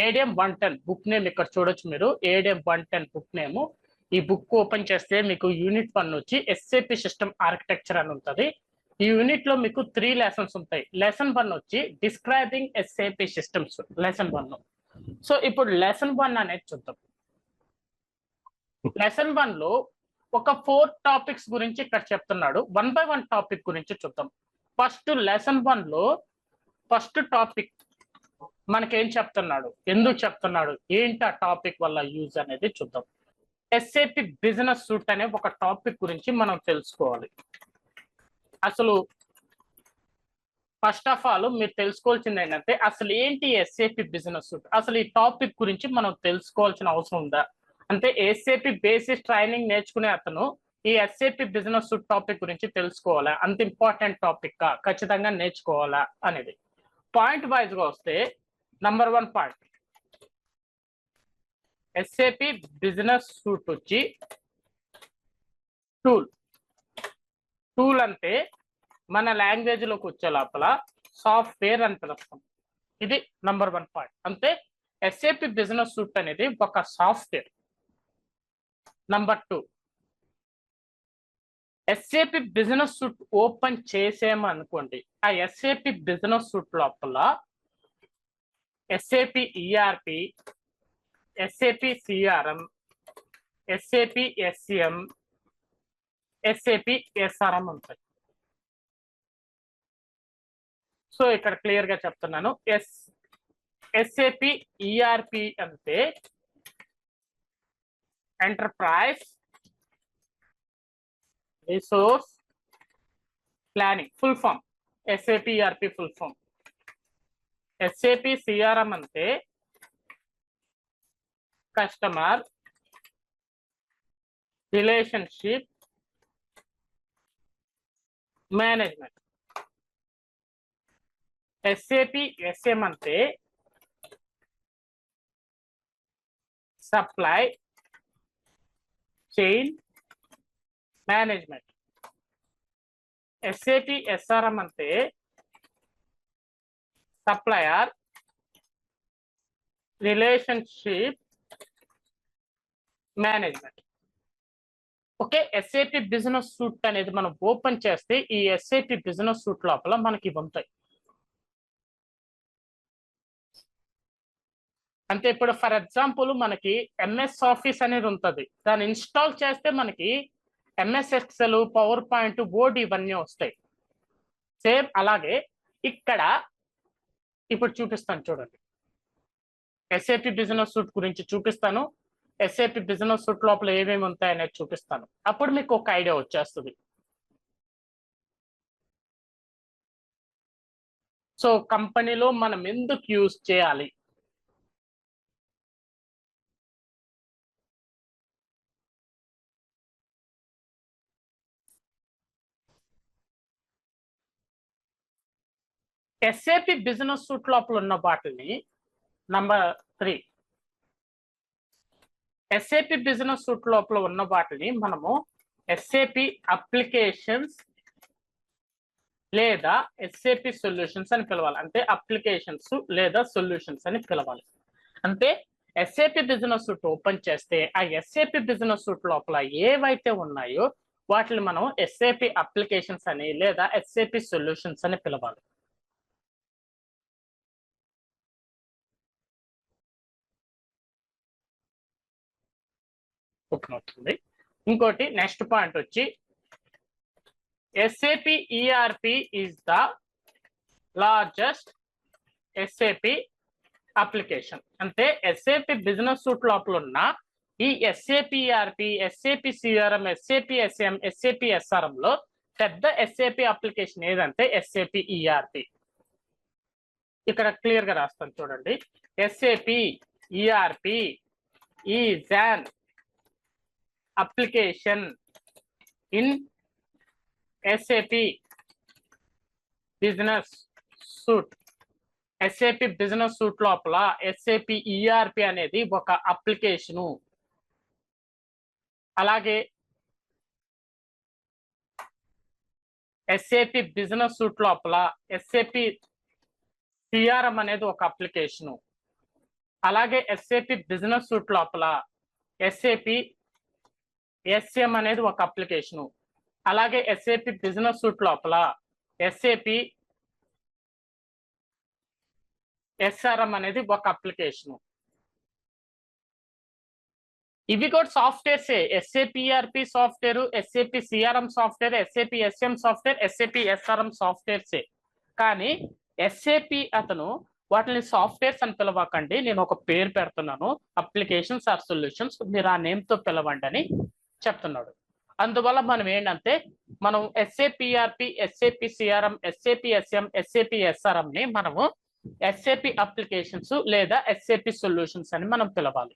ATM 110 book name ఇక్కడ చూడొచ్చు మీరు. ATM 110 book name. ఈ బుక్ ఓపెన్ చేస్తే మీకు యూనిట్ 1 వచ్చి ఎస్ఏపి సిస్టమ్ ఆర్కిటెక్చర్ అని ఉంటుంది. ఈ యూనిట్ లో మీకు 3 లెసన్స్ ఉంటాయి. లెసన్ 1 వచ్చి describing SAP systems, lesson 1. So ఇప్పుడు లెసన్ 1 అనేది చూద్దాం. లెసన్ 1 లో ఒక 4 టాపిక్స్ గురించి ఇక్కడ చెప్తున్నాడు. 1 by 1 టాపిక్ గురించి చూద్దాం. ఫస్ట్ లెసన్ 1 లో ఫస్ట్ టాపిక్ మనకేం చెప్తున్నాడు, ఎందుకు చెప్తున్నాడు, ఏంటి ఆ టాపిక్ వల్ల యూజ్ అనేది చూద్దాం. ఎస్ఏపి బిజినెస్ సూట్ అనే ఒక టాపిక్ గురించి మనం తెలుసుకోవాలి. అసలు ఫస్ట్ ఆఫ్ ఆల్ మీరు తెలుసుకోవాల్సింది ఏంటంటే అసలు ఏంటి ఎస్ఏపి బిజినెస్ సూట్, అసలు ఈ టాపిక్ గురించి మనం తెలుసుకోవాల్సిన అవసరం ఉందా అంటే ఎస్ఏపి బేసిక్ ట్రైనింగ్ నేర్చుకునే అతను ఈ ఎస్ఏపి బిజినెస్ సూట్ టాపిక్ గురించి తెలుసుకోవాలా, అంత ఇంపార్టెంట్ టాపిక్ ఖచ్చితంగా నేర్చుకోవాలా అనేది. పాయింట్ వైజ్ గా వస్తే number 1 point SAP business suit వచ్చి టూల్ అంటే మన లాంగ్వేజ్ లోకి వచ్చే లోపల సాఫ్ట్వేర్ అని పిలుస్తాం. ఇది నంబర్ 1 పాయింట్. అంటే ఎస్ఏపి బిజినెస్ సూట్ అనేది ఒక software. Number 2 SAP business suite open చేసేమనుకోండి, ఆ ఎస్ఏపి బిజినెస్ సూట్ లోపల SAP ERP, SAP CRM, SAP SCM, SAP SRM ఉంటాయి. సో ఇక్కడ క్లియర్ గా చెప్తున్నాను. ఎస్ఏపి ఈఆర్పి అంటే enterprise resource planning full form, SAP ERP full form. SAP CRM అంటే customer relationship management. SAP SM అంటే supply chain management. SAP SRM అంటే supplier relationship management. Okay, SAP business suite అనేది మనం open చేస్తే ఈ SAP business suite లోపల మనకి ఇవి ఉంటాయి. అంటే ఇప్పుడు ఫర్ ఎగ్జాంపుల్ మనకి ఎంఎస్ ఆఫీస్ అనేది ఉంటుంది. దాన్ని ఇన్స్టాల్ చేస్తే మనకి MS Excel, power point, word ఇవన్నీ వస్తాయి. సేమ్ అలాగే ఇక్కడ ఇప్పుడు చూపిస్తాను చూడండి. ఎస్ఏపి బిజినెస్ సూట్ గురించి చూపిస్తాను. ఎస్ఏపి బిజినెస్ సూట్ లోపల ఏమేమి ఉంటాయనేది చూపిస్తాను. అప్పుడు మీకు ఒక ఐడియా వచ్చేస్తుంది. సో కంపెనీలో మనం ఎందుకు యూజ్ చేయాలి, ఎస్ఏపి బిజినెస్ సూట్ లోపల ఉన్న వాటిని నంబర్ 3 ఎస్ఏపి బిజినెస్ సూట్ లోపల ఉన్న వాటిని మనము ఎస్ఏపి అప్లికేషన్స్ లేదా ఎస్ఏపి సొల్యూషన్స్ అని పిలవాలి. అంటే అప్లికేషన్స్ లేదా సొల్యూషన్స్ అని పిలవాలి. అంటే ఎస్ఏపి బిజినెస్ సూట్ ఓపెన్ చేస్తే ఆ ఎస్ఏపి బిజినెస్ సూట్ లోపల ఏవైతే ఉన్నాయో వాటిని మనం ఎస్ఏపి అప్లికేషన్స్ అని లేదా ఎస్ఏపి సొల్యూషన్స్ అని పిలవాలి. ఇంకోటి నెక్స్ట్ పాయింట్ వచ్చి SAP ERP is the largest SAP application. అంటే ఎస్ఏపి బిజినెస్ సూట్ లోపల ఉన్న ఈ SAP ERP, SAP CRM, SAP SM, SAP SRM లో పెద్ద ఎస్ఏపి అప్లికేషన్ ఏదంటే ఎస్ఏపి ఈఆర్పి. ఇక్కడ క్లియర్ గా రాస్తాను చూడండి. SAP ERP is an application in SAP business suite. SAP business suite లోపల SAP ERP అనేది ఒక అప్లికేషను. అలాగే SAP బిజినెస్ సూట్ లోపల SAP CRM అనేది ఒక అప్లికేషను. అలాగే ఎస్ఏపి బిజినెస్ సూట్ లోపల ఎస్ఏపి ఎస్ఎం అనేది ఒక అప్లికేషను, అలాగే ఎస్ఏపి బిజినెస్ సూట్ లోపల ఎస్ఏపి ఎస్ఆర్ఎం అనేది ఒక అప్లికేషను. ఇవి కూడా softwares, SAP ERP software, SAP CRM software, SAP SM software, SAP SRM సాఫ్ట్వేర్సే. కానీ ఎస్ఏపి అతను వాటిని సాఫ్ట్వేర్స్ అని పిలవకండి, నేను ఒక పేరు పెడుతున్నాను, అప్లికేషన్స్ ఆర్ సొల్యూషన్స్, మీరు ఆ నేమ్ తో పిలవండి అని చెప్తున్నాడు. అందువల్ల మనం ఏంటంటే మనం SAP ERP, SAP CRM, SAP SM, SAP SRM ని మనము ఎస్ఏపి అప్లికేషన్స్ లేదా ఎస్ఏపి సొల్యూషన్స్ అని మనం పిలవాలి.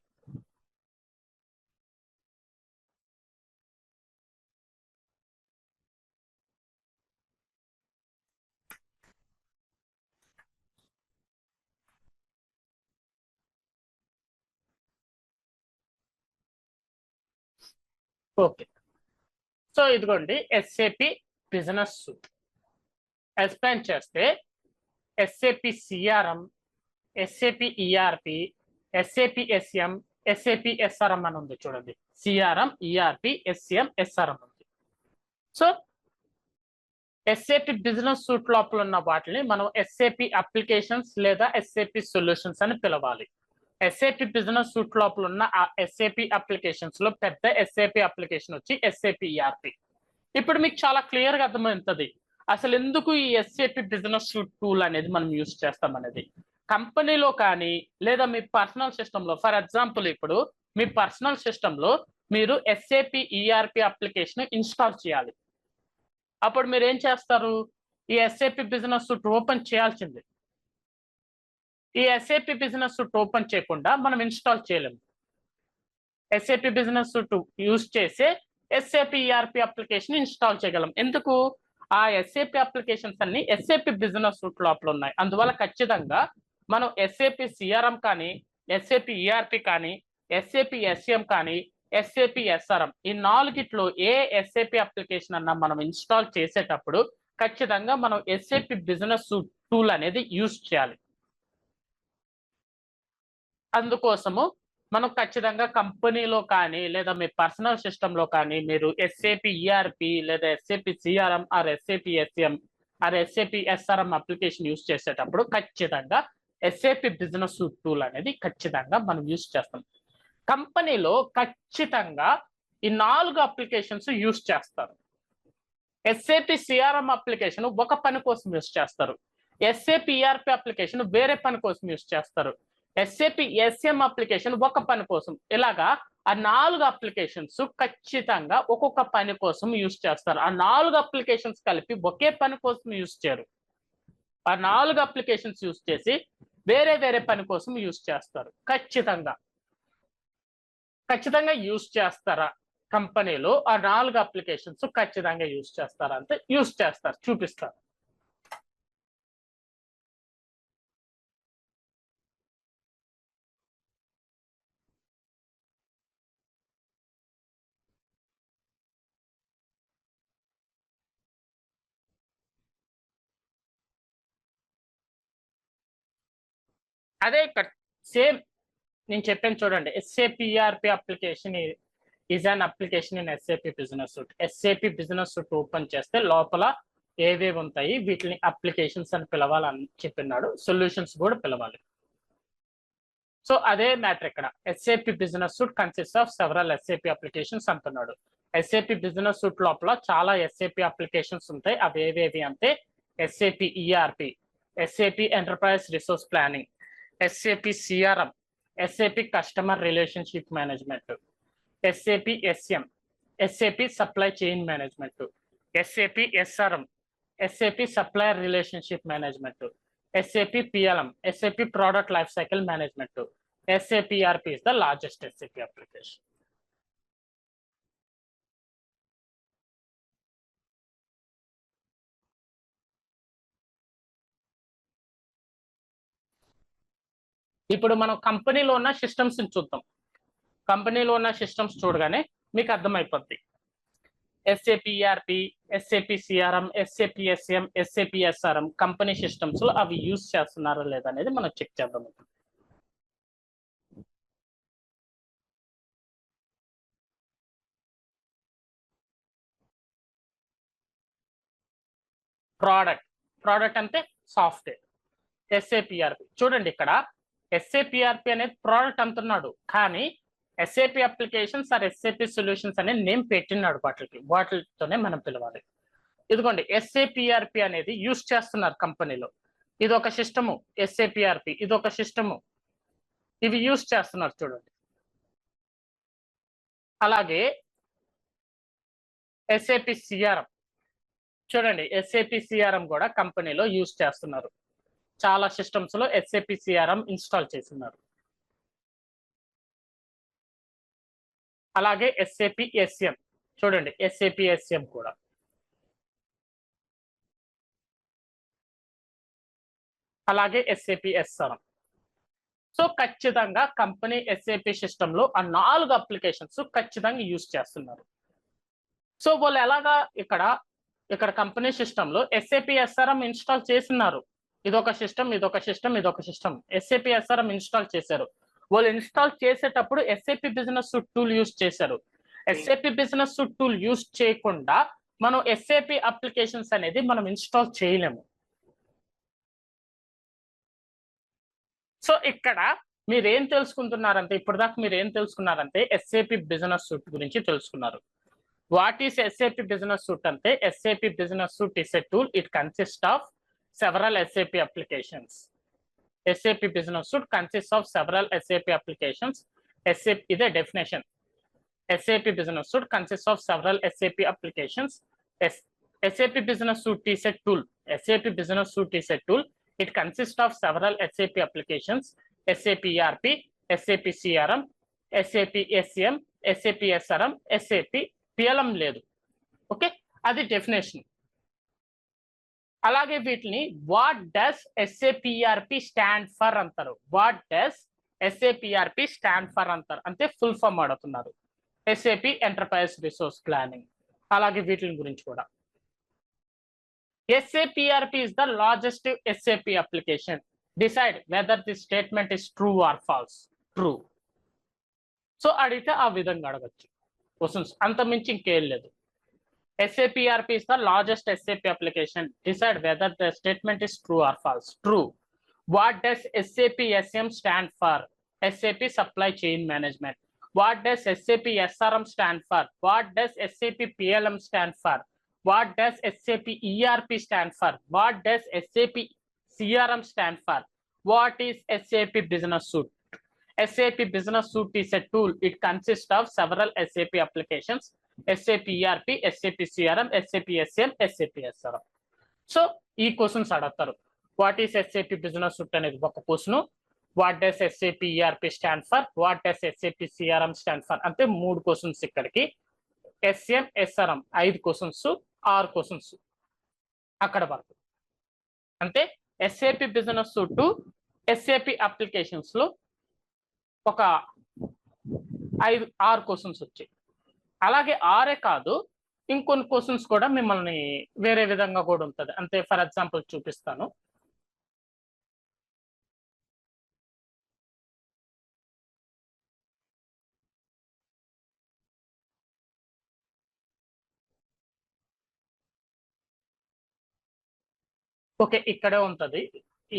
ఓకే, సో ఇదిగోండి ఎస్ఏపి బిజినెస్ సూట్. ఎక్స్ప్లెయిన్ చేస్తే SAP CRM, SAP ERP, SAP SM, SAP SRM అని ఉంది చూడండి. సిఆర్ఎం, ఈఆర్పి, ఎస్ఎం, ఎస్ఆర్ఎం ఉంది. సో ఎస్ఏపి బిజినెస్ సూట్ లోపల ఉన్న వాటిని మనం ఎస్ఏపి అప్లికేషన్స్ లేదా ఎస్ఏపి సొల్యూషన్స్ అని పిలవాలి. ఎస్ఏపి బిజినెస్ సూట్ లోపల ఉన్న ఆ ఎస్ఏపి అప్లికేషన్స్ లో పెద్ద ఎస్ఏపి అప్లికేషన్ వచ్చి ఎస్ఏపి ఈఆర్పి. ఇప్పుడు మీకు చాలా క్లియర్ గా అర్థమవుతుంది అసలు ఎందుకు ఈ ఎస్ఏపి బిజినెస్ సూట్ టూల్ అనేది మనం యూజ్ చేస్తాం అనేది. కంపెనీలో కానీ లేదా మీ పర్సనల్ సిస్టమ్ లో, ఫర్ ఎగ్జాంపుల్ ఇప్పుడు మీ పర్సనల్ సిస్టమ్ లో మీరు ఎస్ఏపి ఈఆర్పి అప్లికేషన్ ఇన్స్టాల్ చేయాలి. అప్పుడు మీరు ఏం చేస్తారు, ఈ ఎస్ఏపి బిజినెస్ సూట్ ఓపెన్ చేయాల్సిందే. ఈ ఎస్ఏపి బిజినెస్ సూట్ ఓపెన్ చేయకుండా మనం ఇన్స్టాల్ చేయలేము. ఎస్ఏపి బిజినెస్ సూట్ యూజ్ చేసే ఎస్ఏపి ఈఆర్పి అప్లికేషన్ ఇన్స్టాల్ చేయగలం. ఎందుకు, ఆ ఎస్ఏపి అప్లికేషన్స్ అన్ని ఎస్ఏపి బిజినెస్ సూట్ లోపల ఉన్నాయి. అందువల్ల ఖచ్చితంగా మనం ఎస్ఏపి సిఆర్ఎం కానీ, ఎస్ఏపి ఈఆర్పి కానీ, ఎస్ఏపి ఎస్ఎం కానీ, ఎస్ఏపి ఎస్ఆర్ఎం, ఈ నాలుగిట్లో ఏ ఎస్ఏపి అప్లికేషన్ అన్నా మనం ఇన్స్టాల్ చేసేటప్పుడు ఖచ్చితంగా మనం ఎస్ఏపి బిజినెస్ సూట్ టూల్ అనేది యూజ్ చేయాలి. అందుకోసము మనం ఖచ్చితంగా కంపెనీలో కానీ లేదా మీ పర్సనల్ సిస్టమ్ లో కానీ మీరు ఎస్ఏపి ఈఆర్పి లేదా SAP CRM or SAP SM or SAP SRM application use చేసేటప్పుడు ఖచ్చితంగా ఎస్ఏపి బిజినెస్ సూట్ టూల్ అనేది ఖచ్చితంగా మనం యూజ్ చేస్తాం. కంపెనీలో ఖచ్చితంగా ఈ 4 అప్లికేషన్స్ యూజ్ చేస్తారు. ఎస్ఏపి సిఆర్ఎం అప్లికేషన్ ఒక పని కోసం యూజ్ చేస్తారు, ఎస్ఏపి ఈఆర్పి అప్లికేషన్ వేరే పని కోసం యూజ్ చేస్తారు, ఎస్ఏపి ఎస్ఎం అప్లికేషన్ ఒక పని కోసం. ఇలాగా ఆ 4 అప్లికేషన్స్ ఖచ్చితంగా ఒక్కొక్క పని కోసం యూజ్ చేస్తారు. ఆ 4 అప్లికేషన్స్ కలిపి ఒకే పని కోసం యూజ్ చేయరు. ఆ 4 అప్లికేషన్స్ యూజ్ చేసి వేరే వేరే పని కోసం యూజ్ చేస్తారు. ఖచ్చితంగా యూజ్ చేస్తారా కంపెనీలో ఆ 4 అప్లికేషన్స్ ఖచ్చితంగా యూజ్ చేస్తారా అంటే యూజ్ చేస్తారు, చూపిస్తారు. అదే సేమ్ నేను చెప్పాను చూడండి, SAP ERP application is an application in SAP business suit. SAP business suite open చేస్తే లోపల ఏవేవి ఉంటాయి వీటిని అప్లికేషన్స్ అని పిలవాలని చెప్పినాడు, సొల్యూషన్స్ కూడా పిలవాలి. సో అదే మ్యాటర్ ఇక్కడ. SAP business suite consist of several SAP applications అంటున్నాడు. ఎస్ఏపి బిజినెస్ సూట్ లోపల చాలా ఎస్ఏపి అప్లికేషన్స్ ఉంటాయి. అవి ఏవేవి అంటే SAP ERP, SAP enterprise resource planning, SAP CRM, SAP customer relationship management, SAP SM, SAP supply chain management, SAP SRM, SAP supplier relationship management, SAP PLM, SAP product life cycle management, SAP ERP is the largest SAP application. ఇప్పుడు మనం కంపెనీలో ఉన్న systems చూద్దాం. కంపెనీలో ఉన్న systems చూడగానే మీకు అర్థమైపోద్ది. SAP ERP, SAP CRM, SAP SM, SAP SRM company systems లో అవి యూజ్ చేస్తున్నారా లేదా అనేది మనం చెక్ చేద్దాం. ప్రోడక్ట్ అంటే సాఫ్ట్వేర్. ఎస్ఏపిఆర్పి చూడండి, ఇక్కడ ఎస్ఏపిఆర్పి అనేది ప్రోడక్ట్ అంటున్నాడు, కానీ SAP applications or SAP solutions అనే నేమ్ పెట్టినాడు. వాటితోనే మనం పిలవాలి. ఇదిగోండి, ఎస్ఏపిఆర్పి అనేది యూజ్ చేస్తున్నారు కంపెనీలో. ఇది ఒక సిస్టము, ఎస్ఏపిఆర్పి ఇది ఒక సిస్టము, ఇవి యూజ్ చేస్తున్నారు చూడండి. అలాగే ఎస్ఏపి సిఆర్ఎం చూడండి, ఎస్ఏపి సిఆర్ఎం కూడా కంపెనీలో యూజ్ చేస్తున్నారు. చాలా సిస్టమ్స్ లో ఎస్ఏపి సిఆర్ఎం ఇన్స్టాల్ చేస్తున్నారు. అలాగే ఎస్ఏపి ఎస్ఎం చూడండి, ఎస్ఏపి ఎస్ఎం కూడా. అలాగే ఎస్ఏపి ఎస్ఆర్ఎం. సో ఖచ్చితంగా కంపెనీ ఎస్ఏపి సిస్టమ్ లో ఆ 4 అప్లికేషన్స్ ఖచ్చితంగా యూజ్ చేస్తున్నారు. సో వాళ్ళు ఎలాగా ఇక్కడ కంపెనీ సిస్టమ్ లో ఎస్ఏపి ఎస్ఆర్ఎం ఇన్స్టాల్ చేస్తున్నారు. ఇదొక సిస్టమ్, ఇదొక సిస్టమ్, ఇదొక సిస్టమ్. ఎస్ఏపి ఎస్ఆర్ఎం ఇన్స్టాల్ చేశారు. వాళ్ళు ఇన్స్టాల్ చేసేటప్పుడు SAP business suite tool use చేశారు. SAP business suite tool use చేయకుండా మనం ఎస్ఏపి అప్లికేషన్స్ అనేది మనం ఇన్స్టాల్ చేయలేము. సో ఇక్కడ మీరేం తెలుసుకుంటున్నారంటే, ఇప్పటిదాకా మీరు ఏం తెలుసుకున్నారంటే ఎస్ఏపి బిజినెస్ సూట్ గురించి తెలుసుకున్నారు. What is SAP business suite అంటే, SAP business suite is a tool. It consist of several SAP applications. SAP Business Suite consists of several SAP applications. SAP is a definition. SAP Business Suite consists of several SAP applications. SAP Business Suite is a tool. SAP Business Suite is a tool. It consists of several SAP applications. SAP ERP, SAP CRM, SAP SCM, SAP SRM, SAP PLM లేదు. Okay, అది definition. అలాగే వీటిని what does SAP ERP stand for అంటారు. What does SAP ERP stand for అంటారు అంటే full form అడుగుతున్నారు. SAP enterprise resource planning. అలాగే వీటి గురించి కూడా. SAP ERP is the largest SAP application. Decide whether the statement is true or false. True. So అడిగితే ఆ విధంగా అడగచ్చు క్వశ్చన్స్, అంత మించి ఇంకేం లేదు. SAPRP is the largest SAP application. Decide whether the statement is true or false. True. What does SAP SM stand for? SAP Supply Chain Management. What does SAP SRM stand for? What does SAP PLM stand for? What does SAP ERP stand for? What does SAP CRM stand for? What is SAP Business Suite? SAP Business Suite is a tool. It consists of several SAP applications. SAP ERP, SAP CRM, SAP SM, SAP SRM. So ఈ questions అడుగుతారు. What is SAP business suite అనేది ఒక question. What does SAP ERP stand for? What does SAP CRM stand for? అంటే 3 questions ఇక్కడికి. SM, SRM 5 questions, 6 questions అక్కడ వరకు. అంటే SAP business suit SAP applications లో ఒక 5-6 క్వశ్చన్స్ వచ్చాయి. అలాగే 6 కాదు, ఇంకొన్ని క్వశ్చన్స్ కూడా మిమ్మల్ని వేరే విధంగా కూడా ఉంటుంది. అంతే, ఫర్ ఎగ్జాంపుల్ చూపిస్తాను. ఓకే, ఇక్కడే ఉంటుంది,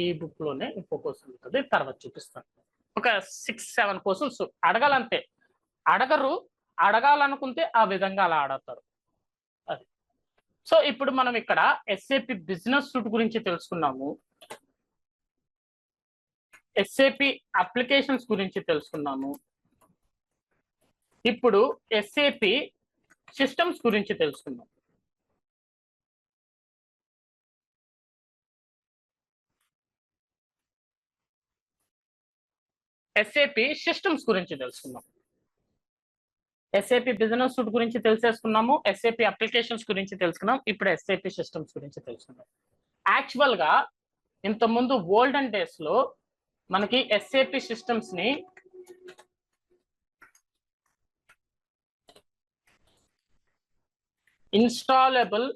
ఈ బుక్ లోనే ఇంకో క్వశ్చన్ ఉంటుంది, తర్వాత చూపిస్తాను. ఒక 6-7 క్వశ్చన్స్ అడగాలంతే. అడగాలనుకుంటే ఆ విధంగా అలా అడుగుతారు. అది. సో ఇప్పుడు మనం ఇక్కడ SAP బిజినెస్ సూట్ గురించి తెలుసుకున్నాము, SAP అప్లికేషన్స్ గురించి తెలుసుకున్నాము. ఇప్పుడు SAP సిస్టమ్స్ గురించి తెలుసుకున్నాం. SAP సిస్టమ్స్ గురించి తెలుసుకున్నాం. SAP బిజినెస్ సూట్ గురించి తెలిసేసుకున్నాము, SAP అప్లికేషన్స్ గురించి తెలుసుకున్నాం. ఇప్పుడు SAP సిస్టమ్స్ గురించి తెలుసుకున్నాం. యాక్చువల్ గా ఇంతకుముందు ఓల్డెన్ డేస్ లో మనకి SAP సిస్టమ్స్ ని ఇన్స్టాలబుల్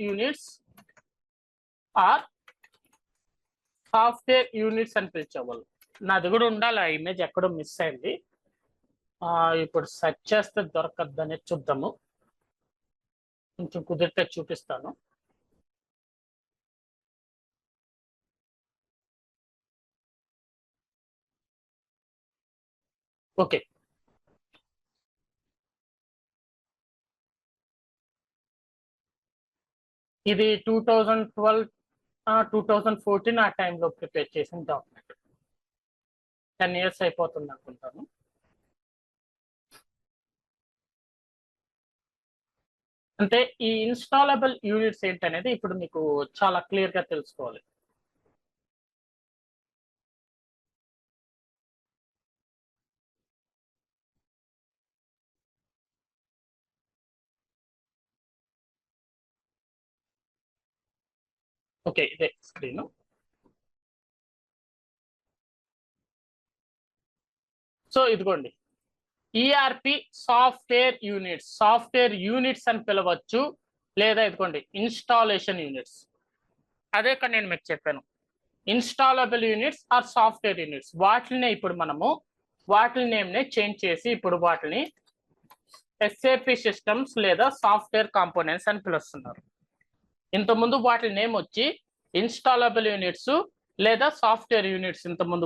యూనిట్స్ ఆర్ సాఫ్ట్వేర్ యూనిట్స్ అని పిలిచేవాళ్ళు. నాది కూడా ఉండాలి, ఆ ఇమేజ్ ఎక్కడో మిస్ అయింది. ఇప్పుడు సెర్చ్ చేస్తే దొరకద్దని చూద్దాము. కొంచెం కుదిరితే చూపిస్తాను. ఓకే, ఇది 2012 2014 ఆ టైంలో ప్రిపేర్ చేసిన డాక్యుమెంట్. 10 years అయిపోతుంది అనుకుంటాను. అంటే ఈ ఇన్స్టాలబుల్ యూనిట్స్ ఏంటనేది ఇప్పుడు మీకు చాలా క్లియర్ గా తెలుసుకోవాలి. ఓకే, ఇదే స్క్రీన్. సో ఇదిగోండి, ఈఆర్పి సాఫ్ట్వేర్ యూనిట్స్ అని పిలవచ్చు, లేదా ఇదిగోండి ఇన్స్టాలేషన్ యూనిట్స్. అదే ఇక్కడ నేను మీకు చెప్పాను, ఇన్స్టాలబుల్ యూనిట్స్ ఆర్ సాఫ్ట్వేర్ యూనిట్స్. వాటిని ఇప్పుడు మనము వాటి నేమ్ని చేంజ్ చేసి ఇప్పుడు వాటిని ఎస్ఏపి సిస్టమ్స్ లేదా సాఫ్ట్వేర్ కాంపోనెంట్స్ అని పిలుస్తున్నారు. ఇంతకుముందు వాటి నేమ్ వచ్చి ఇన్స్టాలబుల్ యూనిట్స్ లేదా సాఫ్ట్వేర్ యూనిట్స్. ఇంతకుముందు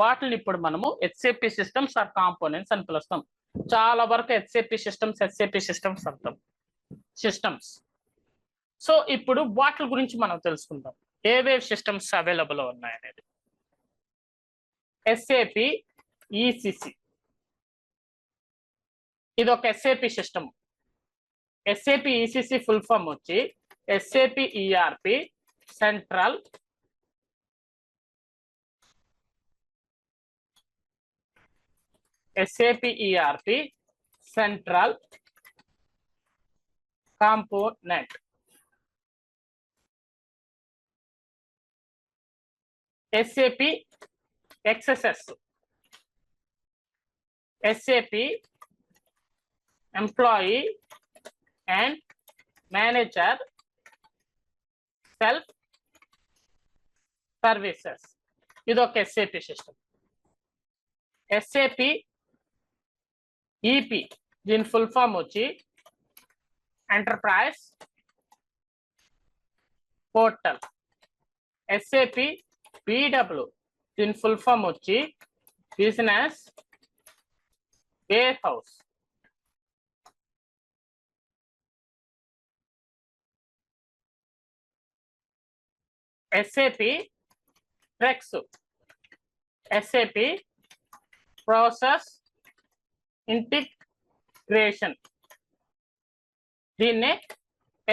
వాటిని ఇప్పుడు మనము ఎస్ఏపి సిస్టమ్స్ ఆర్ కాంపోనెంట్స్ అని పిలుస్తాం. చాలా వరకు ఎస్ఏపి సిస్టమ్స్ అంటాం, సిస్టమ్స్. సో ఇప్పుడు వాటి గురించి మనం తెలుసుకుందాం, ఏవేవి సిస్టమ్స్ అవైలబుల్ ఉన్నాయనేది. ఎస్ఏపి ఈసిసి, ఇది ఒక SAP system. SAP ECC full form వచ్చి SAP ERP central component. SAP XSS, SAP employee and manager self services, ఇది ఒక ఎస్ఏపి సిస్టమ్. ఎస్ఏపి ఈపి, దీని ఫుల్ ఫామ్ వచ్చి ఎంటర్ప్రైజ్ పోర్టల్. ఎస్ఏపి బిడబ్ల్యూ, దీని full form వచ్చి business warehouse. SAP TREX, SAP process integration, దీన్నే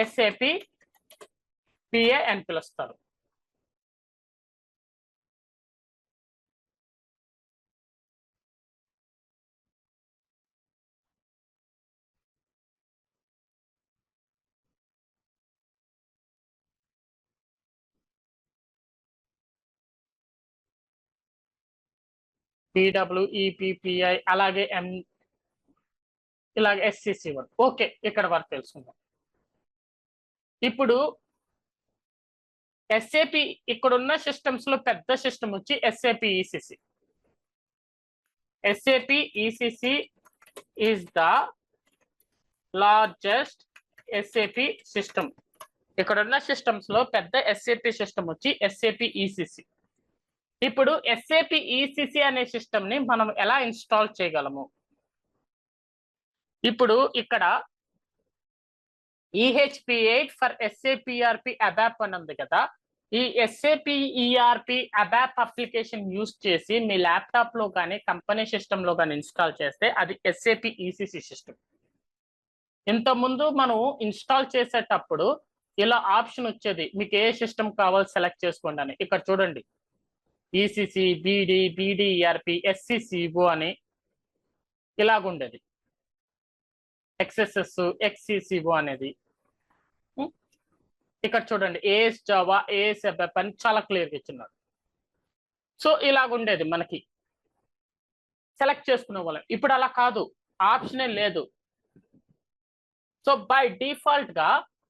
SAP PA అని పిలుస్తారు. పిడబ్ల్యూఈపిపిఐ అలాగే ఇలాగే SCC1. ఓకే, ఇక్కడ వరకు తెలుసుకుందాం. ఇప్పుడు ఎస్ఏపి ఇక్కడున్న సిస్టమ్స్ లో పెద్ద సిస్టమ్ వచ్చి SAP ECC. SAP ECC is the largest SAP system. ఇక్కడున్న సిస్టమ్స్ లో పెద్ద ఎస్ఏపి సిస్టమ్ వచ్చి ఎస్ఏపి ఈసిసి. ఇప్పుడు ఎస్ఏపి ఈసిసి అనే సిస్టమ్ ని మనం ఎలా ఇన్స్టాల్ చేయగలము? ఇప్పుడు ఇక్కడ EHP8 ఫర్ SAPERP ABAP అని ఉంది కదా, ఈ SAPERP ABAP అప్లికేషన్ యూజ్ చేసి మీ ల్యాప్టాప్ లో కానీ కంపెనీ సిస్టమ్ లో కానీ ఇన్స్టాల్ చేస్తే అది SAP ECC సిస్టమ్. ఇంతకుముందు మనం ఇన్స్టాల్ చేసేటప్పుడు ఇలా ఆప్షన్ వచ్చేది, మీకు ఏ సిస్టమ్ కావాలో సెలెక్ట్ చేసుకోండి అని. ఇక్కడ చూడండి, ECC, BDERP, SCCO అని ఇలాగుండేది. XSS, XCCO అనేది. ఇక్కడ చూడండి, AS జావా, AS ABAP అని చాలా క్లియర్గా ఇచ్చినారు. సో ఇలాగుండేది, మనకి సెలెక్ట్ చేసుకునే వాళ్ళం. ఇప్పుడు అలా కాదు, ఆప్షనే లేదు. సో బై డిఫాల్ట్ గా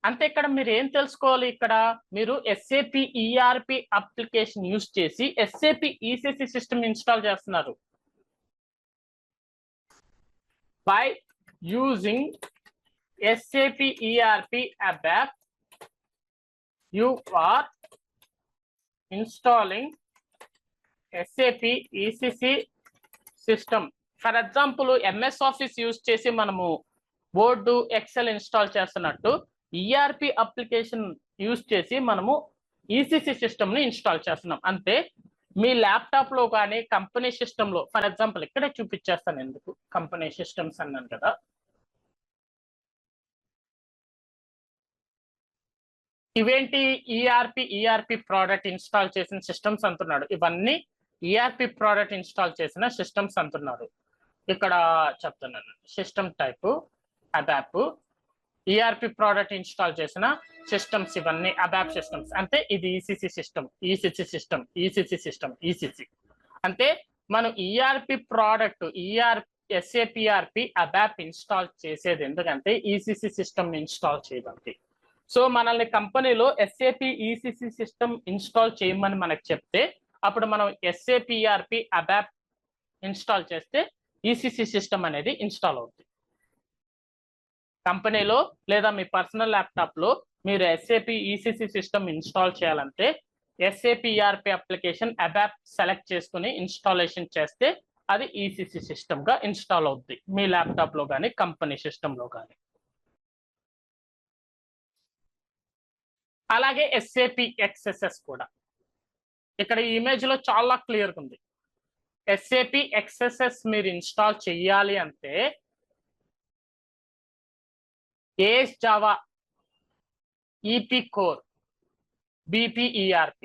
అంటే ఇక్కడ మీరు ఏం తెలుసుకోవాలి, ఇక్కడ మీరు SAP ERP అప్లికేషన్ యూజ్ చేసి SAP ECC సిస్టమ్ ఇన్స్టాల్ చేస్తున్నారు. By using SAP ERP ABAP, you are installing SAP ECC system. For example MS office use చేసి మనము వర్డ్ ఎక్సెల్ ఇన్స్టాల్ చేస్తున్నట్టు ERP అప్లికేషన్ యూజ్ చేసి మనము ECC సిస్టమ్ ని install చేస్తున్నాం. అంటే మీ ల్యాప్టాప్ లో కానీ కంపెనీ సిస్టమ్ లో, ఫర్ ఎగ్జాంపుల్ ఇక్కడే చూపించేస్తాను, ఎందుకు కంపెనీ సిస్టమ్స్ అన్నాను కదా. ఇవేంటి ERP ప్రోడక్ట్ ఇన్స్టాల్ చేసిన సిస్టమ్స్ అంటున్నాడు. ఇవన్నీ ERP ప్రోడక్ట్ ఇన్స్టాల్ చేసిన సిస్టమ్స్ అంటున్నారు. ఇక్కడ చెప్తున్నాను, system type ABAP, ERP product install చేసిన సిస్టమ్స్, ఇవన్నీ అబాప్ సిస్టమ్స్. అంటే ఇది ECC system, ECC system, ECC system, ECC. అంటే మనం ERP product SAP ERP ABAP install చేసేది ఎందుకంటే ECC సిస్టమ్ ఇన్స్టాల్ చేయడానికి. సో మనల్ని కంపెనీలో SAP ECC సిస్టమ్ ఇన్స్టాల్ చేయమని మనకు చెప్తే అప్పుడు మనం SAP ERP అబాప్ ఇన్స్టాల్ చేస్తే ECC సిస్టమ్ అనేది ఇన్స్టాల్ అవుతుంది. కంపెనీలో లేదా మీ పర్సనల్ ల్యాప్టాప్ లో మీరు SAP ECC సిస్టమ్ ఇన్స్టాల్ చేయాలంటే SAP ERP అప్లికేషన్ అబాప్ సెలెక్ట్ చేసుకుని ఇన్స్టాలేషన్ చేస్తే అది ECC సిస్టమ్ గా ఇన్స్టాల్ అవుతుంది మీ ల్యాప్టాప్ లో కానీ కంపెనీ సిస్టమ్ లో కానీ. అలాగే SAP XSS కూడా ఇక్కడ ఈ ఇమేజ్ లో చాలా క్లియర్గా ఉంది. SAP XSS మీరు ఇన్స్టాల్ చేయాలి అంటే AS Java, EP Core, BP ERP.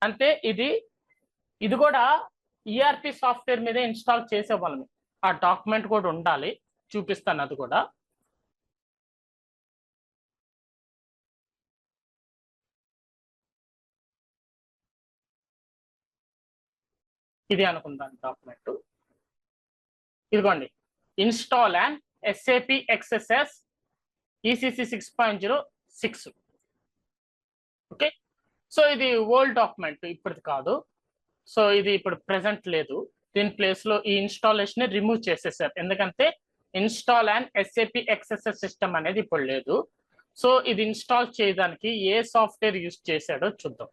అంటే ఇది కూడా ERP సాఫ్ట్వేర్ మీద ఇన్స్టాల్ చేసేవాళ్ళని. ఆ డాక్యుమెంట్ కూడా ఉండాలి, చూపిస్తాను అది కూడా. ఇది అనుకుందాం డాక్యుమెంట్. ఇదిగోండి, install and SAP XSS ECC 6.06. Okay, so ఇది ఓల్డ్ డాక్యుమెంట్, ఇప్పటిది కాదు. సో ఇది ఇప్పుడు ప్రెసెంట్ లేదు. దీని ప్లేస్ లో ఈ ఇన్స్టాలేషన్ రిమూవ్ చేసేసారు, ఎందుకంటే install and SAP XSS system అనేది ఇప్పుడు లేదు. సో ఇది ఇన్స్టాల్ చేయడానికి ఏ సాఫ్ట్వేర్ యూజ్ చేశాడో చూద్దాం.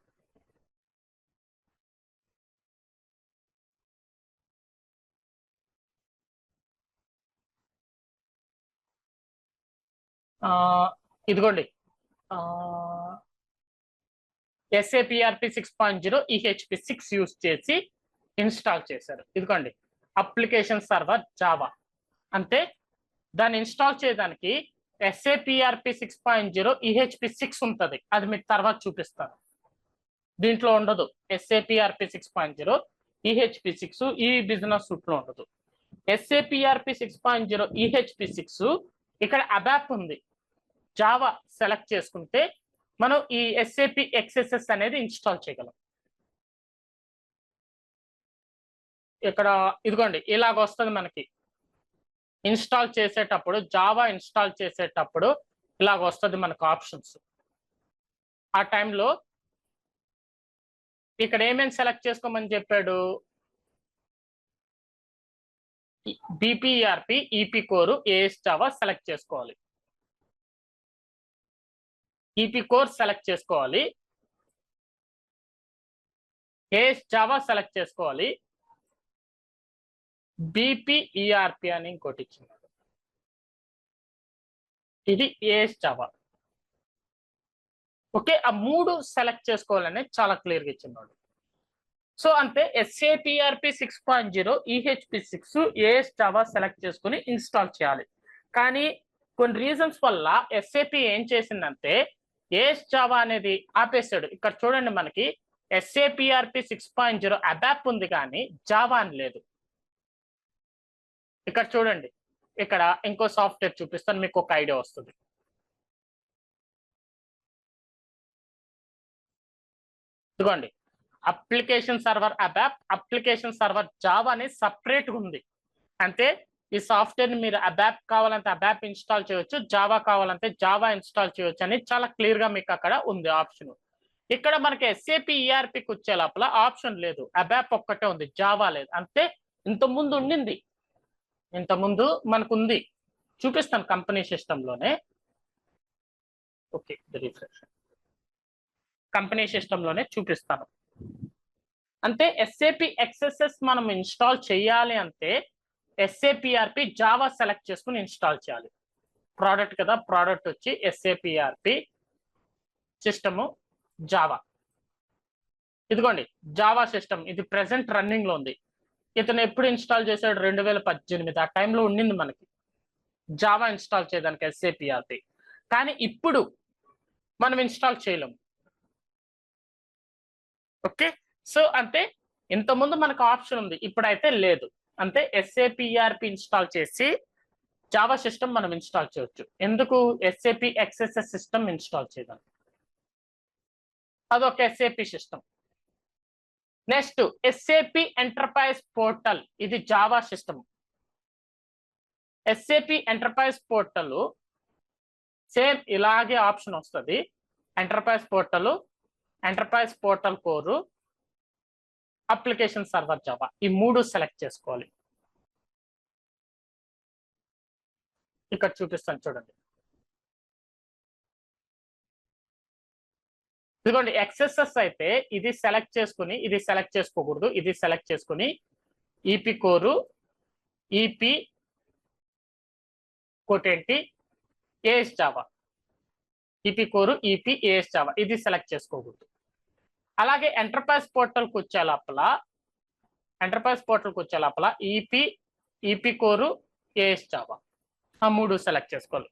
ఇదిగోండి, SAP ERP 6.0 EHP6 యూజ్ చేసి ఇన్స్టాల్ చేశారు. ఇదిగోండి, అప్లికేషన్ సర్వర్ జావా. అంటే దాన్ని ఇన్స్టాల్ చేయడానికి SAP ERP 6.0 EHP6 ఉంటుంది. అది మీకు తర్వాత చూపిస్తాను. దీంట్లో ఉండదు. SAP ERP 6.0 EHP6 ఈ బిజినెస్ సూట్ లో ఉండదు. SAP ERP 6.0 EHP6 ఇక్కడ అబాప్ ఉంది. జావా సెలెక్ట్ చేసుకుంటే మనం ఈ SAP XSS అనేది ఇన్స్టాల్ చేయగలం. ఇక్కడ ఇదిగోండి, ఇలాగ వస్తుంది మనకి. ఇన్స్టాల్ చేసేటప్పుడు జావా ఇన్స్టాల్ చేసేటప్పుడు ఇలాగ వస్తుంది మనకు ఆప్షన్స్. ఆ టైంలో ఇక్కడ ఏమేమి సెలెక్ట్ చేసుకోమని చెప్పాడు? BP ERP, EP Core, AS Java select చేసుకోవాలి. EP Core సెలెక్ట్ చేసుకోవాలి, AS Java సెలెక్ట్ చేసుకోవాలి, BP ERP అని ఇంకోటి ఇచ్చినాడు. ఇది AS Java. ఓకే, ఆ మూడు సెలెక్ట్ చేసుకోవాలని చాలా క్లియర్గా ఇచ్చినాడు. సో అంటే SAP ERP 6.0 EHP6 AS Java select చేసుకుని ఇన్స్టాల్ చేయాలి. కానీ కొన్ని రీజన్స్ వల్ల SAP ఏం చేసిందంటే AS Java అనేది ఆపేసాడు. ఇక్కడ చూడండి, మనకి SAP ERP 6.0 అబాప్ ఉంది కానీ జావా అని లేదు. ఇక్కడ చూడండి, ఇక్కడ ఇంకో సాఫ్ట్వేర్ చూపిస్తాను, మీకు ఒక ఐడియా వస్తుంది. ఇదిగోండి, application server ABAP, application server Java అని సపరేట్గా ఉంది. అంటే ఈ సాఫ్ట్వేర్ మీరు అబాప్ కావాలంటే అబాప్ ఇన్స్టాల్ చేయొచ్చు, జావా కావాలంటే జావా ఇన్స్టాల్ చేయొచ్చు అని చాలా క్లియర్ గా మీకు అక్కడ ఉంది ఆప్షన్. ఇక్కడ మనకి SAP ERPకి వచ్చే లోపల ఆప్షన్ లేదు, అబాప్ ఒక్కటే ఉంది, జావా లేదు. అంటే ఇంతకుముందు ఉండింది, ఇంతకుముందు మనకు ఉంది, చూపిస్తాను కంపెనీ సిస్టంలోనే. ఓకే, రిఫ్రెష్ కంపెనీ సిస్టంలోనే చూపిస్తాను. అంటే ఎస్ఏపి ఎక్స్ఎస్ఎస్ మనం ఇన్స్టాల్ చేయాలి అంటే ఎస్ఏపిఆర్పి జావా సెలెక్ట్ చేసుకుని ఇన్స్టాల్ చేయాలి. ప్రోడక్ట్ కదా, ప్రోడక్ట్ వచ్చి ఎస్ఏపిఆర్పి సిస్టము జావా. ఇదిగోండి జావా సిస్టమ్, ఇది ప్రెసెంట్ రన్నింగ్ లో ఉంది. ఇతను ఎప్పుడు ఇన్స్టాల్ చేశాడు? 2018. ఆ టైంలో ఉండింది మనకి జావా ఇన్స్టాల్ చేయడానికి ఎస్ఏపిఆర్పి. కానీ ఇప్పుడు మనం ఇన్స్టాల్ చేయలేము. ఓకే, సో అంటే ఇంతకుముందు మనకు ఆప్షన్ ఉంది, ఇప్పుడైతే లేదు. అంటే ఎస్ఏపిఆర్పి ఇన్స్టాల్ చేసి జావా సిస్టమ్ మనం ఇన్స్టాల్ చేయొచ్చు. ఎందుకు? ఎస్ఏపి ఎక్స్ఎస్ఎస్ సిస్టమ్ ఇన్స్టాల్ చేయడం, అదొక SAP system. Next SAP enterprise portal, ఇది Java system. SAP enterprise portal same ఇలాగే ఆప్షన్ వస్తుంది. Enterprise portal core, application server Java, ఈ 3 సెలెక్ట్ చేసుకోవాలి. ఇక్కడ చూపిస్తాను చూడండి. ఇదిగోండి ఎక్స్ఎస్ఎస్ అయితే ఇది సెలెక్ట్ చేసుకుని, ఇది సెలెక్ట్ చేసుకోకూడదు, ఇది సెలెక్ట్ చేసుకుని ఈపీ కోరు, ఈపీ కోటేంటి ఏఎస్ జావా, ఈపీ కోరు, ఈపీ ఏఎస్ జావా, ఇది సెలెక్ట్ చేసుకోకూడదు. అలాగే ఎంటర్ప్రైజ్ పోర్టల్కి వచ్చే లోపల ఈపీ కోరు, ఏఎస్ జావా, ఆ 3 సెలెక్ట్ చేసుకోవాలి.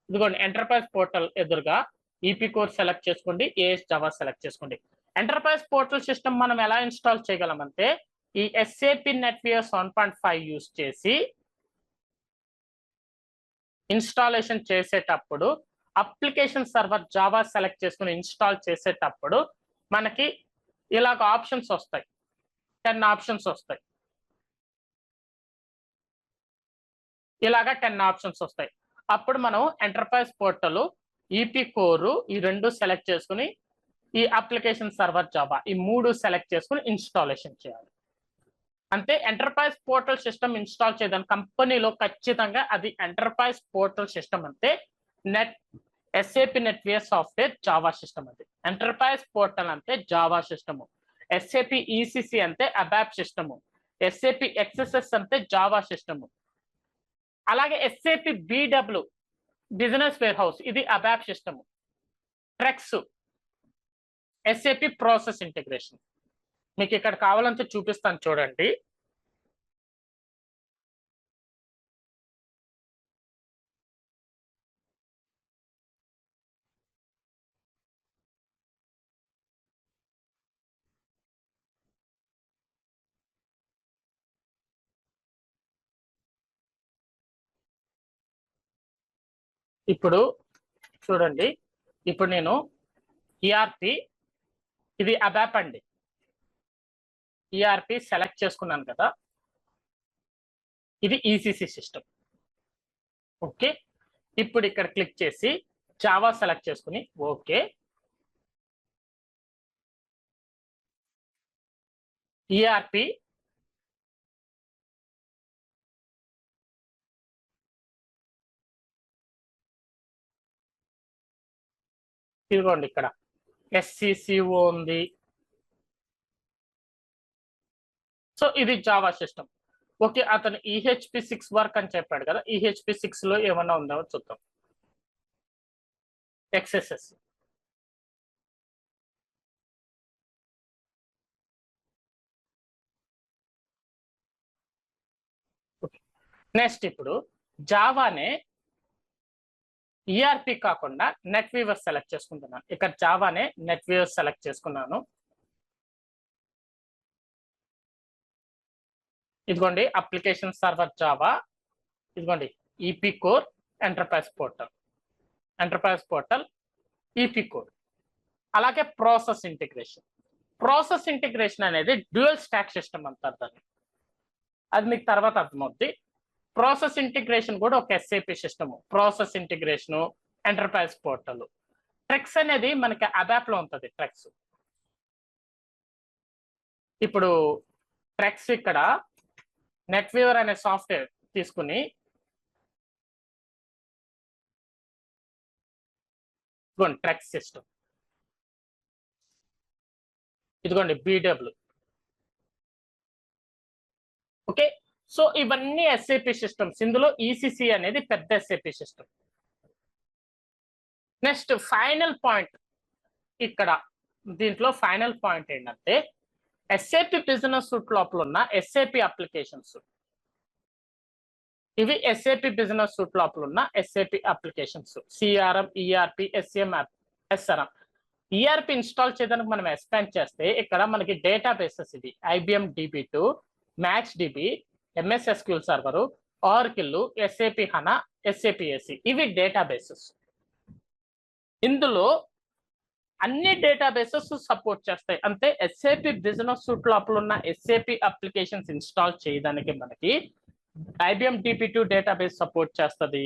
ఇదిగోండి ఎంటర్ప్రైజ్ పోర్టల్ ఎదురుగా ఈపీ కోర్ సెలెక్ట్ చేసుకోండి, ఏఎస్ జావా సెలెక్ట్ చేసుకోండి. ఎంటర్ప్రైజ్ పోర్టల్ సిస్టమ్ మనం ఎలా ఇన్స్టాల్ చేయగలమంటే ఈ ఎస్ఏపి నెట్వియర్ 7.5 యూస్ చేసి ఇన్స్టాలేషన్ చేసేటప్పుడు అప్లికేషన్ సర్వర్ జావా సెలెక్ట్ చేసుకుని ఇన్స్టాల్ చేసేటప్పుడు మనకి ఇలాగ ఆప్షన్స్ వస్తాయి, 10 ఆప్షన్స్ వస్తాయి. ఇలాగా 10 ఆప్షన్స్ వస్తాయి. అప్పుడు మనం ఎంటర్ప్రైజ్ పోర్టల్, ఈపీ కోరు, ఈ 2 సెలెక్ట్ చేసుకుని ఈ అప్లికేషన్ సర్వర్ జావా, ఈ 3 సెలెక్ట్ చేసుకుని ఇన్స్టాలేషన్ చేయాలి. అంటే ఎంటర్ప్రైజ్ పోర్టల్ సిస్టమ్ ఇన్స్టాల్ చేయడానికి కంపెనీలో ఖచ్చితంగా అది ఎంటర్ప్రైజ్ పోర్టల్ సిస్టమ్ అంటే SAP NetWeaver software Java system. అది ఎంటర్ప్రైజ్ పోర్టల్ అంటే జావా సిస్టమ్, ఎస్ఏపి ఈసిసి అంటే అబాప్ సిస్టమ్, ఎస్ఏపి ఎక్స్ఎస్ఎస్ అంటే జావా సిస్టమ్, అలాగే SAP BW business warehouse, ఇది ABAP system, TREX SAP process integration. మీకు ఇక్కడ కావాలంటే చూపిస్తాను చూడండి. ఇప్పుడు చూడండి, ఇప్పుడు నేను ఈఆర్పి, ఇది అబాప్ అండి, ఈఆర్పి సెలెక్ట్ చేసుకున్నాను కదా, ఇది ఈసిసి సిస్టమ్. ఓకే, ఇప్పుడు ఇక్కడ క్లిక్ చేసి జావా సెలెక్ట్ చేసుకుని ఓకే, ఈఆర్పి ఇదిగోండి ఇక్కడ ఎస్సిసిఓ ఉంది. సో ఇది జావా సిస్టమ్. ఓకే, అతను ఈహెచ్పి 6 వర్క్ అని చెప్పాడు కదా, ఈహెచ్పి 6 లో ఏమన్నా ఉందో చూద్దాం. ఎక్స్ఎస్ఎస్, నెక్స్ట్ ఇప్పుడు జావానే ఈఆర్పి కాకుండా నెట్ వీవర్ సెలెక్ట్ చేసుకుంటున్నాను. ఇక్కడ జావానే నెట్ వీవర్ సెలెక్ట్ చేసుకున్నాను. ఇదిగోండి అప్లికేషన్ సర్వర్ జావా, ఇదిగోండి EP core, enterprise portal, EP core, అలాగే ప్రాసెస్ ఇంటిగ్రేషన్ అనేది డ్యూయల్ స్టాక్ సిస్టమ్ అంటారు దాన్ని, అది మీకు తర్వాత అర్థమవుద్ది. ప్రాసెస్ ఇంటిగ్రేషన్ కూడా ఒక SAP system. Process integration, enterprise portal, treks అనేది మనకి అబాప్ లో ఉంటుంది. ట్రెక్స్, ఇప్పుడు ట్రెక్స్ ఇక్కడ నెట్ వీవర్ అనే సాఫ్ట్వేర్ తీసుకుని ఇదిగోండి ట్రెక్ సిస్టమ్, ఇదిగోండి BW. ఓకే, సో ఇవన్నీ SAP సిస్టమ్స్. ఇందులో ECC అనేది పెద్ద SAP system. Next final point, ఇక్కడ దీంట్లో ఫైనల్ పాయింట్ ఏంటంటే SAP బిజినెస్ సూట్ లోపల ఉన్న SAP అప్లికేషన్స్. ఇవి SAP బిజినెస్ సూట్ లోపల ఉన్న SAP applications. CRM, ERP, SRM. ERP install చేయడానికి మనం ఎక్స్పాండ్ చేస్తే ఇక్కడ మనకి డేటాబేసెస్ ఇది IBM DB2, MaxDB, MS SQL server, Oracle, SAP HANA, SAP AC. ఇవి డేటాబేసెస్. ఇందులో అన్ని డేటాబేసెస్ సపోర్ట్ చేస్తాయి. అంటే SAP బిజినెస్ సూట్ లోపల ఉన్న SAP అప్లికేషన్స్ ఇన్స్టాల్ చేయడానికి మనకి IBM DB2 డేటాబేస్ సపోర్ట్ చేస్తుంది,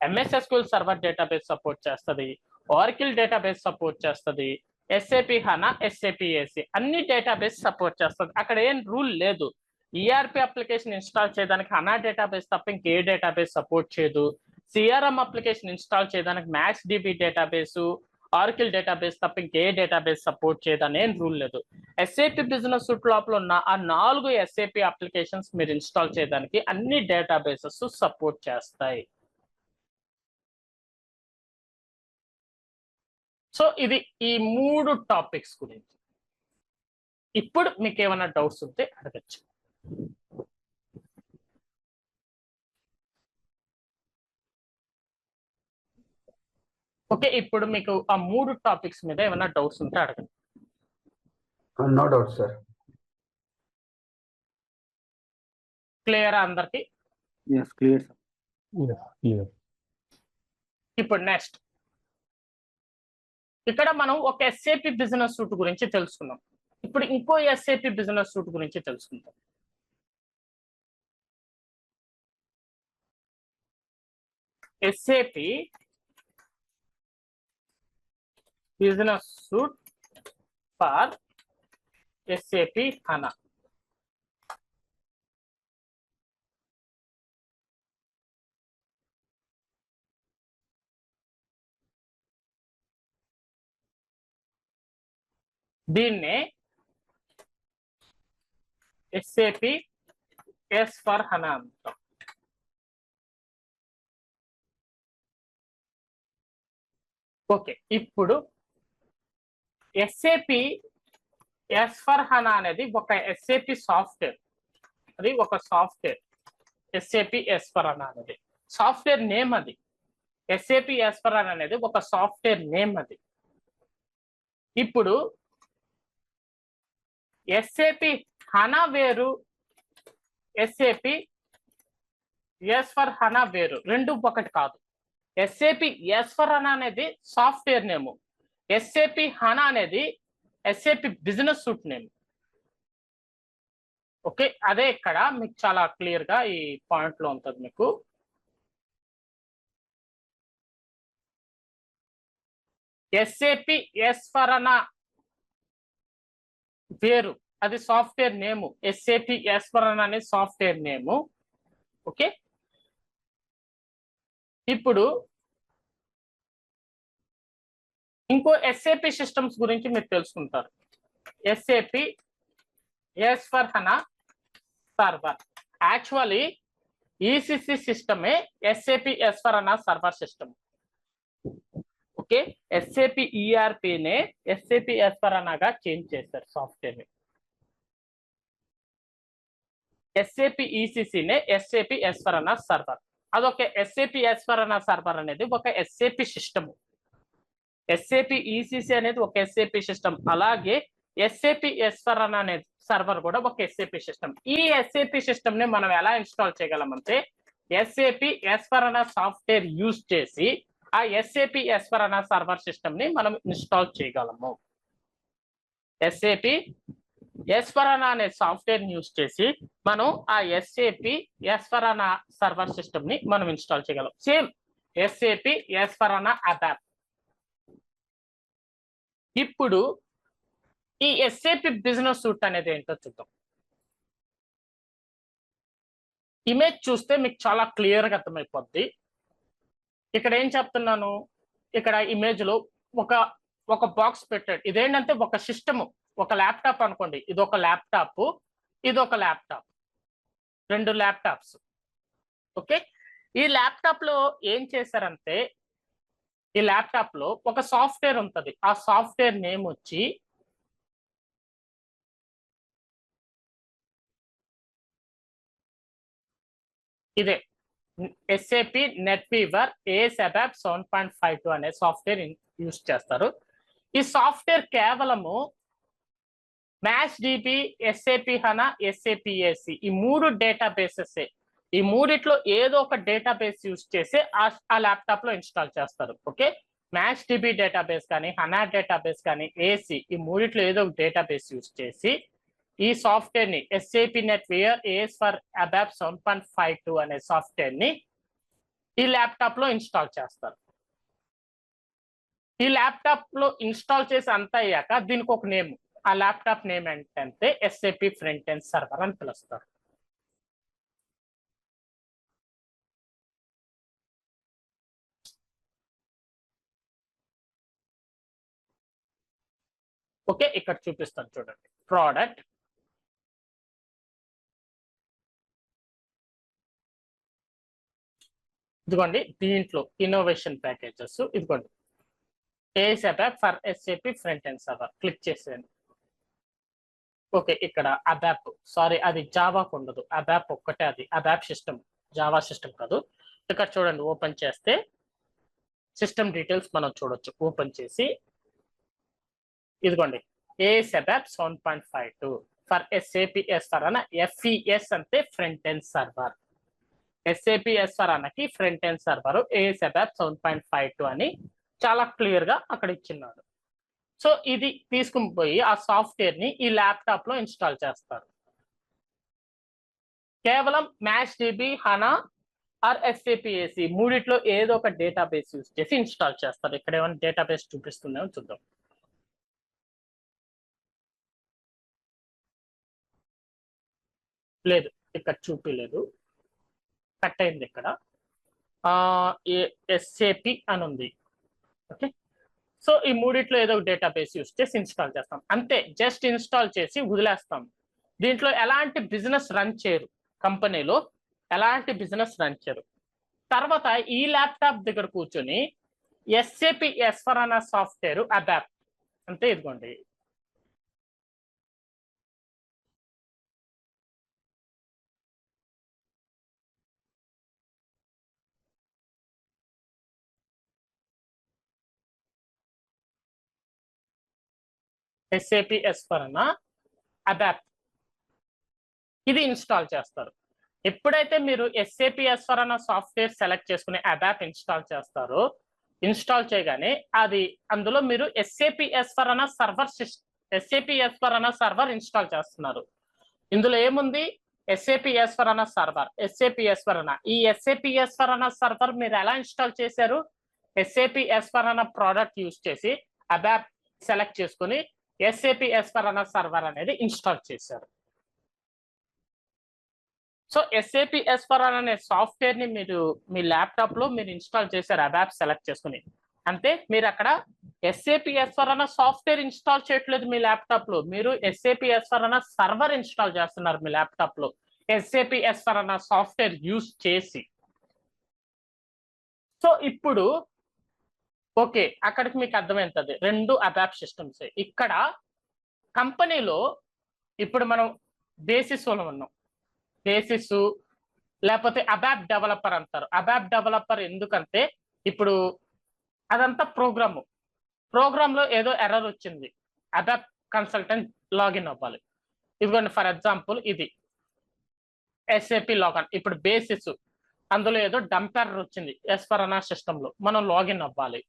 MS SQL server database support చేస్తుంది, Oracle డేటాబేస్ సపోర్ట్ చేస్తుంది, SAP HANA, SAP AC అన్ని డేటాబేస్ సపోర్ట్ చేస్తుంది. అక్కడ ఏం రూల్ లేదు. ERP అప్లికేషన్ ఇన్స్టాల్ చేయడానికి HANA డేటాబేస్ తప్ప ఇంకే డేటాబేస్ సపోర్ట్ చేయదు. CRM అప్లికేషన్ ఇన్స్టాల్ చేయడానికి MaxDB డేటాబేస్, Oracle డేటాబేస్ తప్ప ఇంకే డేటాబేస్ సపోర్ట్ చేయదని ఏం రూల్ లేదు. SAP బిజినెస్ సూట్ లోపల ఉన్న ఆ 4 SAP అప్లికేషన్స్ మీరు ఇన్స్టాల్ చేయడానికి అన్ని డేటాబేసెస్ సపోర్ట్ చేస్తాయి. సో ఇది ఈ 3 టాపిక్స్ గురించి. ఇప్పుడు మీకు ఏమైనా డౌట్స్ ఉంటే అడగచ్చు. ఓకే, ఇప్పుడు మీకు ఆ 3 టాపిక్స్ మీద ఏమైనా డౌట్స్ ఉంటే అడగండి. No doubt sir. క్లియరా అందరికి? yes clear sir. yes clear. ఇప్పుడు నెక్స్ట్, ఇక్కడ మనం ఒక SAP బిజినెస్ సూట్ గురించి తెలుసుకున్నాం. ఇప్పుడు ఇంకో SAP బిజినెస్ సూట్ గురించి తెలుసుకుంటాం. SAP business suit for SAP HANA. దీన్నే SAP S/4HANA అంటాం. ఓకే, ఇప్పుడు SAP S/4HANA అనేది ఒక SAP సాఫ్ట్వేర్. అది ఒక సాఫ్ట్వేర్. SAP S/4HANA అనేది సాఫ్ట్వేర్ నేమ్. అది SAP S/4HANA అనేది ఒక సాఫ్ట్వేర్ నేమ్. అది ఇప్పుడు SAP HANA వేరు, SAP S/4HANA వేరు, రెండు ఒకటి కాదు. SAP S/4HANA అనేది సాఫ్ట్వేర్ నేమ్, SAP HANA అనేది SAP business suit name. Okay, అదే ఇక్కడ మీకు చాలా క్లియర్ గా ఈ పాయింట్ లో ఉంటుంది. మీకు SAP S/4HANA వేరు, అది సాఫ్ట్వేర్ నేమ్. SAP S/4HANA అనేది సాఫ్ట్వేర్ నేమ్. ఓకే, ఇప్పుడు ఇంకో SAP సిస్టమ్స్ గురించి మీరు తెలుసుకుంటారు. SAP S/4HANA server. Actually ECC సిస్టమే SAP S/4HANA server system. Okay, SAP ERP నే SAP S/4HANA గా చేంజ్ చేస్తారు సాఫ్ట్వేర్ ని. SAP ECC నే SAP S/4HANA సర్వర్. అదొక SAP S/4HANA సర్వర్ అనేది ఒక SAP సిస్టమ్. SAP ECC అనేది ఒక SAP సిస్టమ్. అలాగే SAP S/4HANA అనేది సర్వర్ కూడా ఒక SAP సిస్టమ్. ఈ SAP సిస్టమ్ ని మనం ఎలా ఇన్స్టాల్ చేయగలమంటే SAP S/4HANA సాఫ్ట్వేర్ యూజ్ చేసి ఆ SAP S/4HANA సర్వర్ సిస్టమ్ ని మనం ఇన్స్టాల్ చేయగలము. SAP S/4HANA అనే సాఫ్ట్వేర్ యూజ్ చేసి మనం ఆ SAP S/4HANA సర్వర్ సిస్టమ్ ని మనం ఇన్స్టాల్ చేయగలం. Same SAP S/4HANA ABAP. ఇప్పుడు ఈ SAP బిజినెస్ సూట్ అనేది ఏంటో చూద్దాం. ఇమేజ్ చూస్తే మీకు చాలా క్లియర్ గా అర్థమైపోద్ది. ఇక్కడ ఏం చెప్తున్నాను, ఇక్కడ ఇమేజ్ లో ఒక ఒక బాక్స్ పెట్టాడు. ఇదేంటంటే ఒక సిస్టమ్, ఒక ల్యాప్టాప్ అనుకోండి. ఇది ఒక ల్యాప్టాప్, ఇది ఒక ల్యాప్టాప్, 2 ల్యాప్టాప్స్. ఓకే, ఈ ల్యాప్టాప్ లో ఏం చేశారంటే, ఈ ల్యాప్టాప్ లో ఒక సాఫ్ట్వేర్ ఉంటది. ఆ సాఫ్ట్వేర్ నేమ్ వచ్చి ఇదే ఎస్ఏపి నెట్వీవర్ ఏఎస్ అబాప్ 7.52 అనే సాఫ్ట్వేర్ యూజ్ చేస్తారు. ఈ సాఫ్ట్వేర్ కేవలము మ్యాచ్ డిబి, ఎస్ఏపి హనా, ఎస్ఏపిఏసి ఈ 3 డేటాబేసెస్, ఈ మూడిట్లో ఏదో ఒక డేటాబేస్ యూజ్ చేసి ఆ ల్యాప్టాప్ లో ఇన్స్టాల్ చేస్తారు. ఓకే, మ్యాచ్ డిబి డేటాబేస్ కానీ, హనా డేటాబేస్ కానీ, ఏసి ఈ మూడిట్లో ఏదో ఒక డేటాబేస్ యూజ్ చేసి ఈ సాఫ్ట్వేర్ ని ఎస్ఏపి నెట్వీవర్ ఏఎస్ ఫర్ అబాప్ 7.52 అనే సాఫ్ట్వేర్ ని ఈ ల్యాప్టాప్ లో ఇన్స్టాల్ చేస్తారు. ఈ ల్యాప్టాప్ లో ఇన్స్టాల్ చేసి అంతా అయ్యాక దీనికి ఒక నేమ్, ఆ ల్యాప్టాప్ నేమ్ ఏంటంటే ఎస్ఏపి ఫ్రంట్ ఎండ్ సర్వర్ అని పిలుస్తారు. ఓకే, ఇక్కడ చూపిస్తాను చూడండి. ప్రోడక్ట్, ఇదిగోండి దీంట్లో ఇన్నోవేషన్ ప్యాకేజెస్, ఇదిగోండి AS ABAP for SAP front end server click చేసేయండి. ఓకే, ఇక్కడ అబాప్, సారీ అది జావాకు ఉండదు, అబాప్ ఒక్కటే, అది అబాప్ సిస్టమ్, జావా సిస్టమ్ కాదు. ఇక్కడ చూడండి, ఓపెన్ చేస్తే సిస్టమ్ డీటెయిల్స్ మనం చూడొచ్చు. ఓపెన్ చేసి ఇదిగోండి AS ABAP 7.52 for SAP SR అన్న ఎఫ్ఈఎస్ అంటే front end server, SAP SR అన్నకి front end server AS ABAP 7.52 అని చాలా క్లియర్ గా అక్కడ ఇచ్చినాడు. సో ఇది తీసుకుని పోయి ఆ సాఫ్ట్వేర్ ని ఈ ల్యాప్టాప్ లో ఇన్స్టాల్ చేస్తారు. కేవలం మ్యాచ్ డిబి, హనా ఆర్ ఎస్ఏపిఏసి మూడిట్లో ఏదో ఒక డేటాబేస్ యూజ్ చేసి ఇన్స్టాల్ చేస్తారు. ఇక్కడ ఏమైనా డేటాబేస్ చూపిస్తుందేమో చూద్దాం. లేదు, ఇక్కడ చూపిలేదు, కట్ అయింది ఇక్కడ. ఎస్ఏపి అని ఉంది. ఓకే, సో ఈ మూడిట్లో ఏదో ఒక డేటాబేస్ యూజ్ చేసి ఇన్స్టాల్ చేస్తాం. అంతే, జస్ట్ ఇన్స్టాల్ చేసి వదిలేస్తాం. దీంట్లో ఎలాంటి బిజినెస్ రన్ చేయరు, కంపెనీలో ఎలాంటి బిజినెస్ రన్ చేయరు. తర్వాత ఈ ల్యాప్టాప్ దగ్గర కూర్చొని ఎస్ఏపి ఎస్ఫర్ అన్న సాఫ్ట్వేర్ అబాప్, అంటే ఇదిగోండి ఎస్ఏపి ఎస్ఫర్ అన్న అబాప్ ఇది ఇన్స్టాల్ చేస్తారు. ఎప్పుడైతే మీరు ఎస్ఏపి ఎస్ఫర్ అన్న సాఫ్ట్వేర్ సెలెక్ట్ చేసుకుని అబాప్ ఇన్స్టాల్ చేస్తారో, ఇన్స్టాల్ చేయగానే అది అందులో మీరు ఎస్ఏపి ఎస్ఫర్ అన్న సర్వర్ ఎస్ఏపి ఎస్ఫర్ అన్న సర్వర్ ఇన్స్టాల్ చేస్తున్నారు. ఇందులో ఏముంది, ఎస్ఏపి ఎస్ఫర్ అన్న సర్వర్, ఎస్ఏపి ఎస్ఫర్ అన్న, ఈ ఎస్ఏపి ఎస్ఫర్ అన్న సర్వర్ మీరు ఎలా ఇన్స్టాల్ చేశారు, ఎస్ఏపి ఎస్ఫర్ అన్న ప్రోడక్ట్ యూజ్ చేసి అబాప్ సెలెక్ట్ చేసుకుని ఎస్ఏపి ఎస్ఫర్ అన్న సర్వర్ అనేది ఇన్స్టాల్ చేశారు. సో ఎస్ఏపి ఎస్ఫర్ అనే సాఫ్ట్వేర్ ని మీరు మీ ల్యాప్టాప్ లో మీరు ఇన్స్టాల్ చేశారు అబాప్ సెలెక్ట్ చేసుకుని. అంటే మీరు అక్కడ ఎస్ఏపి ఎస్ఫర్ అన్న సాఫ్ట్వేర్ ఇన్స్టాల్ చేయట్లేదు మీ ల్యాప్టాప్ లో, మీరు ఎస్ఏపి ఎస్ఫర్ అన్న సర్వర్ ఇన్స్టాల్ చేస్తున్నారు మీ ల్యాప్టాప్ లో ఎస్ఏపి ఎస్ఫర్ అన్న సాఫ్ట్వేర్ యూజ్ చేసి. సో ఇప్పుడు ఓకే, అక్కడికి మీకు అర్థమవుతుంది, 2 అబాప్ సిస్టమ్స్. ఇక్కడ కంపెనీలో ఇప్పుడు మనం బేసిస్ లో ఉన్నాం, బేసిస్ లేకపోతే అబాప్ డెవలపర్ అంటారు. అబాప్ డెవలపర్ ఎందుకంటే ఇప్పుడు అదంతా ప్రోగ్రామ్ లో ఏదో ఎర్రర్ వచ్చింది, అబాప్ కన్సల్టెంట్ లాగిన్ అవ్వాలి. ఇదిగోండి ఫర్ ఎగ్జాంపుల్ ఇది ఎస్ఏపి లాగిన్, ఇప్పుడు బేసిస్ అందులో ఏదో డంప్ ఎర్రర్ వచ్చింది ఎస్ఫర్ అన్న సిస్టమ్ లో, మనం లాగిన్ అవ్వాలి.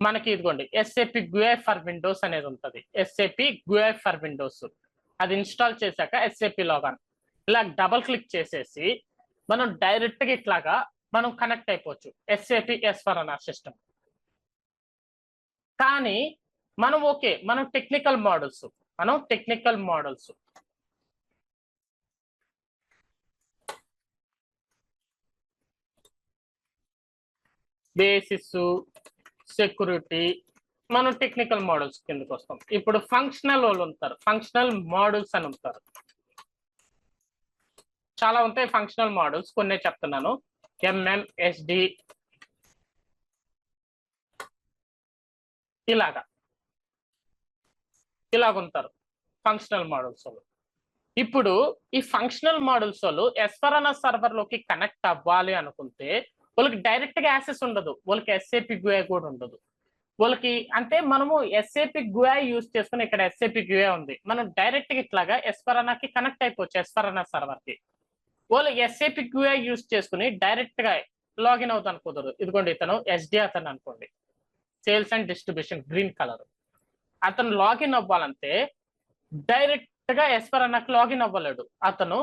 మనకి ఇదిగోండి ఎస్ఏపి GUI ఫర్ విండోస్ అనేది ఉంటుంది, ఎస్ఏపి GUI ఫర్ విండోస్ అది ఇన్స్టాల్ చేశాక ఎస్ఏపి లాగిన్ ఇలా డబుల్ క్లిక్ చేసేసి మనం డైరెక్ట్ గా ఇట్లాగా మనం కనెక్ట్ అయిపోవచ్చు ఎస్ఏపి ఎస్ఫర్ అన్న సిస్టమ్. కానీ మనం ఓకే, మనం టెక్నికల్ మోడల్స్ బేసిస్, సెక్యూరిటీ, మనం టెక్నికల్ మోడల్స్ కిందకి వస్తాం. ఇప్పుడు ఫంక్షనల్ వాళ్ళు ఉంటారు, ఫంక్షనల్ మోడల్స్ అని ఉంటారు. చాలా ఉంటాయి ఫంక్షనల్ మోడల్స్, కొన్ని చెప్తున్నాను. MMSD ఇలాగుంటారు ఫంక్షనల్ మోడల్స్ వాళ్ళు. ఇప్పుడు ఈ ఫంక్షనల్ మోడల్స్ వాళ్ళు S4HANA సర్వర్ లోకి కనెక్ట్ అవ్వాలి అనుకుంటే వాళ్ళకి డైరెక్ట్ గా యాక్సెస్ ఉండదు, వాళ్ళకి SAP GUI కూడా ఉండదు వాళ్ళకి. అంటే మనము SAP GUI యూజ్ చేసుకుని, ఇక్కడ SAP GUI ఉంది, మనం డైరెక్ట్ గా ఇట్లాగా S4HANA కి కనెక్ట్ అయిపోవచ్చు. S4HANA సర్వర్ కి వాళ్ళు SAP GUI యూజ్ చేసుకుని డైరెక్ట్ గా లాగిన్ అవుతాను కుదరదు. ఇదిగోండి ఇతను SD అతను అనుకోండి, sales and distribution, green colour. అతను లాగిన్ అవ్వాలంటే డైరెక్ట్ గా S4HANA కి లాగిన్ అవ్వలేడు, అతను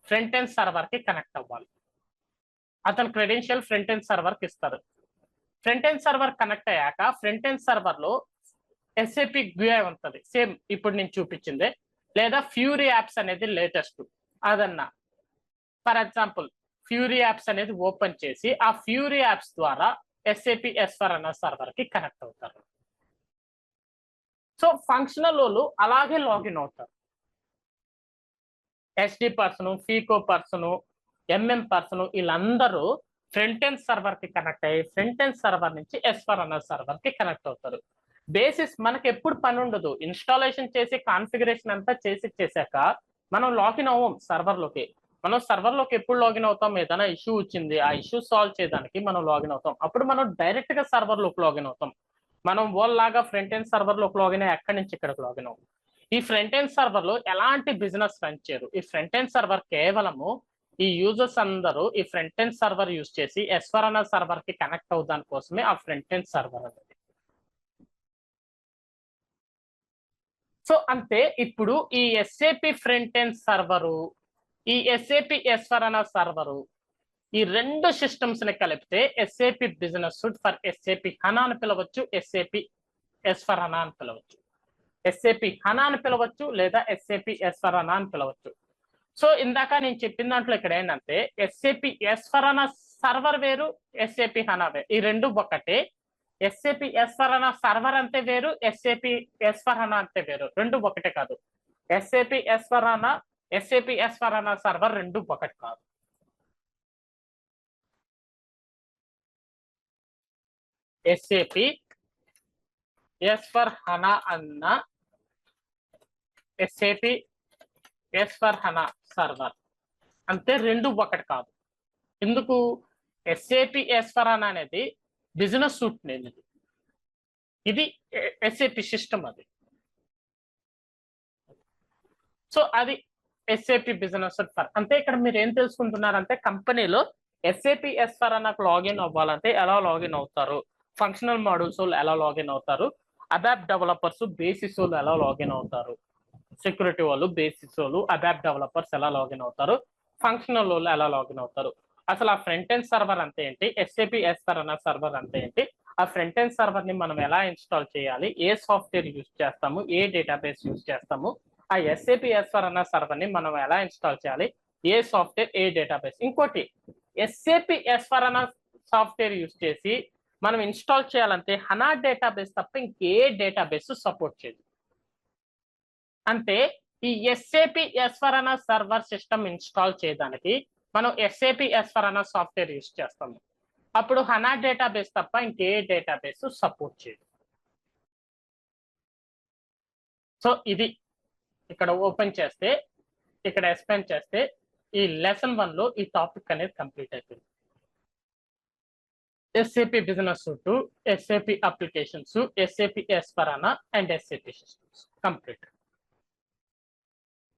ఫ్రంట్ ఎండ్ సర్వర్ కి కనెక్ట్ అవ్వాలి. అతను క్రెడెన్షియల్ ఫ్రంట్ ఎండ్ సర్వర్ కి ఇస్తారు. ఫ్రంట్ ఎండ్ సర్వర్ కనెక్ట్ అయ్యాక ఫ్రంట్ ఎండ్ సర్వర్ లో SAP GUI ఉంటుంది, సేమ్ ఇప్పుడు నేను చూపించిందే. లేదా ఫ్యూరీ యాప్స్ అనేది లేటెస్ట్ అదన్నా. ఫర్ ఎగ్జాంపుల్ ఫ్యూరీ యాప్స్ అనేది ఓపెన్ చేసి ఆ ఫ్యూరీ యాప్స్ ద్వారా SAP S4HANA సర్వర్ కి కనెక్ట్ అవుతారు. సో ఫంక్షనల్ వాళ్ళు అలాగే లాగిన్ అవుతారు. SD person, faeco person, MM person, వీళ్ళందరూ ఫ్రంట్ ఎండ్ సర్వర్ కి కనెక్ట్ అయ్యి ఫ్రంట్ ఎండ్ సర్వర్ నుంచి S4HANA సర్వర్ కి కనెక్ట్ అవుతారు. బేసిస్ మనకి ఎప్పుడు పని ఉండదు, ఇన్స్టాలేషన్ చేసి కాన్ఫిగరేషన్ అంతా చేసాక మనం లాగిన్ అవ్వం సర్వర్ లోకి. మనం సర్వర్ లోకి ఎప్పుడు లాగిన్ అవుతాం, ఏదైనా ఇష్యూ వచ్చింది ఆ ఇష్యూ సాల్వ్ చేయడానికి మనం లాగిన్ అవుతాం. అప్పుడు మనం డైరెక్ట్ గా సర్వర్ లోకి లాగిన్ అవుతాం. మనం లాగా ఫ్రంట్ ఎండ్ సర్వర్ లోకి లాగిన్ అయ్యి ఎక్కడి నుంచి ఇక్కడికి లాగిన్ అవుతాం. ఈ ఫ్రంట్ ఎండ్ సర్వర్ లో ఎలాంటి బిజినెస్ రన్ చేయరు. ఈ ఫ్రంట్ ఎండ్ సర్వర్ కేవలము ఈ యూజర్స్ అందరూ ఈ ఫ్రంట్ ఎండ్ సర్వర్ యూజ్ చేసి S4HANA సర్వర్ కి కనెక్ట్ అవుదాని కోసమే ఆ ఫ్రంట్ ఎండ్ సర్వర్ అనేది. సో అంతే. ఇప్పుడు ఈ SAP ఫ్రంట్ ఎండ్ సర్వరు, ఈ SAP S4HANA సర్వరు, ఈ రెండు సిస్టమ్స్ ని కలిపితే SAP business suit for SAP HANA అని పిలవచ్చు, SAP S4HANA అని పిలవచ్చు. SAP HANA అని పిలవచ్చు లేదా SAP S4HANA అని పిలవచ్చు. సో ఇందాక నేను చెప్పిన దాంట్లో ఇక్కడ ఏంటంటే SAP S4HANA సర్వర్ వేరు, SAP HANA వేరు, ఈ రెండు ఒకటే. SAP S4HANA సర్వర్ అంతే వేరు, SAP S4HANA అంతే వేరు, రెండు ఒకటే కాదు. SAP S4HANA సర్వర్ రెండు ఒకటి కాదు. SAP S4HANA అన్న SAP S4HANA సర్వర్ అంతే, రెండు ఒకటి కాదు. ఎందుకు? SAP S4HANA అనేది బిజినెస్ సూట్ అనేది, ఇది SAP సిస్టమ్ అది. సో అది SAP బిజినెస్ సూట్ ఫర్. అంతే. ఇక్కడ మీరు ఏం తెలుసుకుంటున్నారంటే కంపెనీలో SAP S4HANA లాగిన్ అవ్వాలంటే ఎలా లాగిన్ అవుతారు, ఫంక్షనల్ మోడల్స్ వాళ్ళు ఎలా లాగిన్ అవుతారు, అబాప్ డెవలపర్స్ బేసిస్ వాళ్ళు ఎలా లాగిన్ అవుతారు, సెక్యూరిటీ వాళ్ళు బేసిస్ వాళ్ళు అబాప్ డెవలపర్స్ ఎలా లాగిన్ అవుతారు, ఫంక్షనల్ వాళ్ళు ఎలా లాగిన్ అవుతారు, అసలు ఆ ఫ్రంట్ ఎండ్ సర్వర్ అంటే ఏంటి, SAP S4HANA సర్వర్ అంటే ఏంటి, ఆ ఫ్రంట్ ఎండ్ సర్వర్ ని మనం ఎలా ఇన్స్టాల్ చేయాలి, ఏ సాఫ్ట్వేర్ యూజ్ చేస్తాము, ఏ డేటాబేస్ యూజ్ చేస్తాము, ఆ SAP S4HANA సర్వర్ ని మనం ఎలా ఇన్స్టాల్ చేయాలి, ఏ సాఫ్ట్వేర్ ఏ డేటాబేస్. ఇంకోటి SAP S4HANA సాఫ్ట్వేర్ యూజ్ చేసి మనం ఇన్స్టాల్ చేయాలంటే HANA డేటాబేస్ తప్ప ఇంకే డేటాబేస్ సపోర్ట్ చేయదు. అంటే ఈ SAP S4HANA server system install చేయడానికి మనం SAP S4HANA సాఫ్ట్వేర్ యూజ్ చేస్తాము. అప్పుడు HANA డేటాబేస్ తప్ప ఇంకే డేటాబేస్ సపోర్ట్ చేయదు. సో ఇది ఇక్కడ ఓపెన్ చేస్తే, ఇక్కడ ఎక్స్ప్లెయిన్ చేస్తే ఈ లెసన్ 1 లో ఈ టాపిక్ అనేది కంప్లీట్ అయిపోయింది. SAP business suit, SAP applications, SAP S4HANA and SAP systems complete.